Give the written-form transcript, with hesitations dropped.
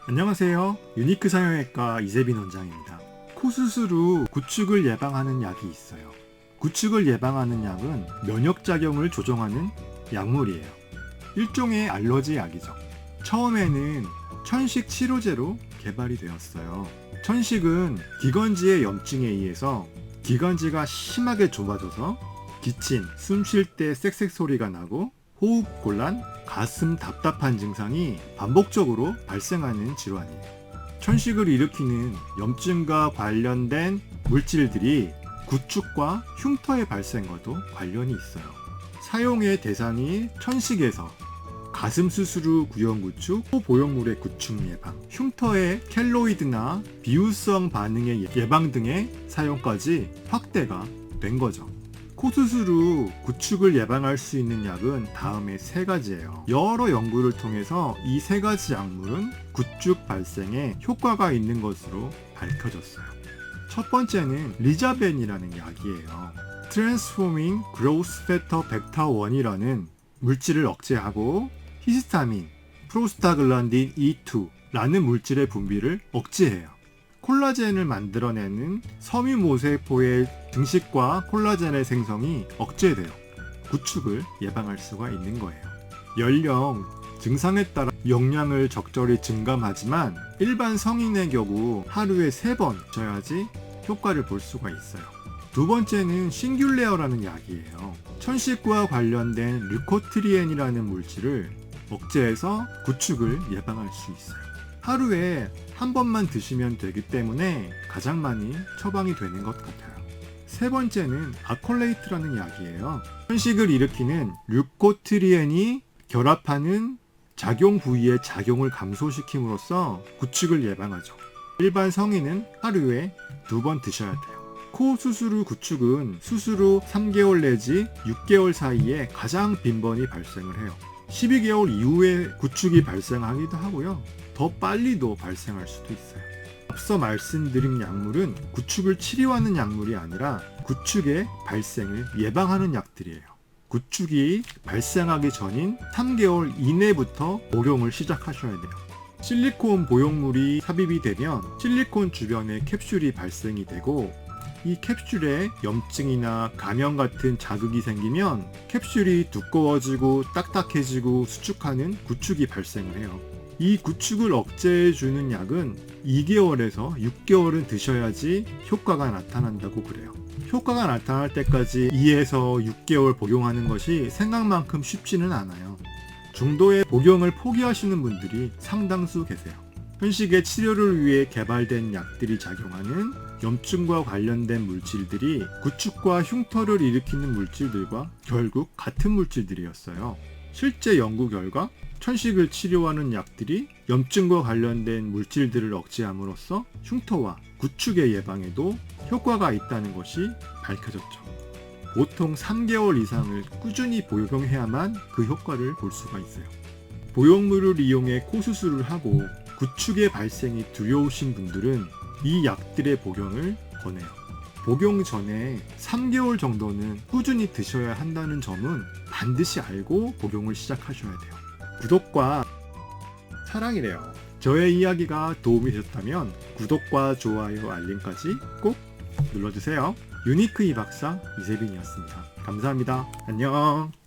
안녕하세요. 유니크 사형외과 이세빈 원장입니다. 코 수술 후 구축을 예방하는 약이 있어요. 구축을 예방하는 약은 면역작용을 조정하는 약물이에요. 일종의 알러지 약이죠. 처음에는 천식 치료제로 개발이 되었어요. 천식은 기관지의 염증에 의해서 기관지가 심하게 좁아져서 기침, 숨 쉴 때 쌕쌕 소리가 나고 호흡 곤란, 가슴 답답한 증상이 반복적으로 발생하는 질환이에요. 천식을 일으키는 염증과 관련된 물질들이 구축과 흉터의 발생과도 관련이 있어요. 사용의 대상이 천식에서 가슴 수술 후 구형 구축, 코 보형물의 구축 예방, 흉터의 켈로이드나 비유성 반응의 예방 등의 사용까지 확대가 된 거죠. 코 수술 후 구축을 예방할 수 있는 약은 다음에 3가지예요. 여러 연구를 통해서 이 3가지 약물은 구축 발생에 효과가 있는 것으로 밝혀졌어요. 첫 번째는 리자벤이라는 약이에요. Transforming Growth Factor Beta 1이라는 물질을 억제하고 히스타민, 프로스타글란딘 E2라는 물질의 분비를 억제해요. 콜라겐을 만들어내는 섬유모세포의 증식과 콜라겐의 생성이 억제되어 구축을 예방할 수가 있는 거예요. 연령, 증상에 따라 용량을 적절히 증감하지만 일반 성인의 경우 하루에 3번 줘야지 효과를 볼 수가 있어요. 두 번째는 싱귤레어라는 약이에요. 천식과 관련된 류코트리엔이라는 물질을 억제해서 구축을 예방할 수 있어요. 하루에 한 번만 드시면 되기 때문에 가장 많이 처방이 되는 것 같아요. 세 번째는 아콜레이트라는 약이에요. 천식을 일으키는 류코트리엔이 결합하는 작용 부위의 작용을 감소시킴으로써 구축을 예방하죠. 일반 성인은 하루에 2번 드셔야 돼요. 코 수술 후 구축은 수술 후 3개월 내지 6개월 사이에 가장 빈번히 발생을 해요. 12개월 이후에 구축이 발생하기도 하고요. 더 빨리도 발생할 수도 있어요. 앞서 말씀드린 약물은 구축을 치료하는 약물이 아니라 구축의 발생을 예방하는 약들이에요. 구축이 발생하기 전인 3개월 이내부터 복용을 시작하셔야 돼요. 실리콘 보형물이 삽입이 되면 실리콘 주변에 캡슐이 발생이 되고 이 캡슐에 염증이나 감염 같은 자극이 생기면 캡슐이 두꺼워지고 딱딱해지고 수축하는 구축이 발생을 해요. 이 구축을 억제해주는 약은 2개월에서 6개월은 드셔야지 효과가 나타난다고 그래요. 효과가 나타날 때까지 2에서 6개월 복용하는 것이 생각만큼 쉽지는 않아요. 중도의 복용을 포기하시는 분들이 상당수 계세요. 천식의 치료를 위해 개발된 약들이 작용하는 염증과 관련된 물질들이 구축과 흉터를 일으키는 물질들과 결국 같은 물질들이었어요. 실제 연구 결과 천식을 치료하는 약들이 염증과 관련된 물질들을 억제함으로써 흉터와 구축의 예방에도 효과가 있다는 것이 밝혀졌죠. 보통 3개월 이상을 꾸준히 복용해야만 그 효과를 볼 수가 있어요. 보형물을 이용해 코 수술을 하고 구축의 발생이 두려우신 분들은 이 약들의 복용을 권해요. 복용 전에 3개월 정도는 꾸준히 드셔야 한다는 점은 반드시 알고 복용을 시작하셔야 돼요. 구독과 사랑이래요. 저의 이야기가 도움이 되셨다면 구독과 좋아요, 알림까지 꼭 눌러주세요. 유니크 이박사 이세빈이었습니다. 감사합니다. 안녕.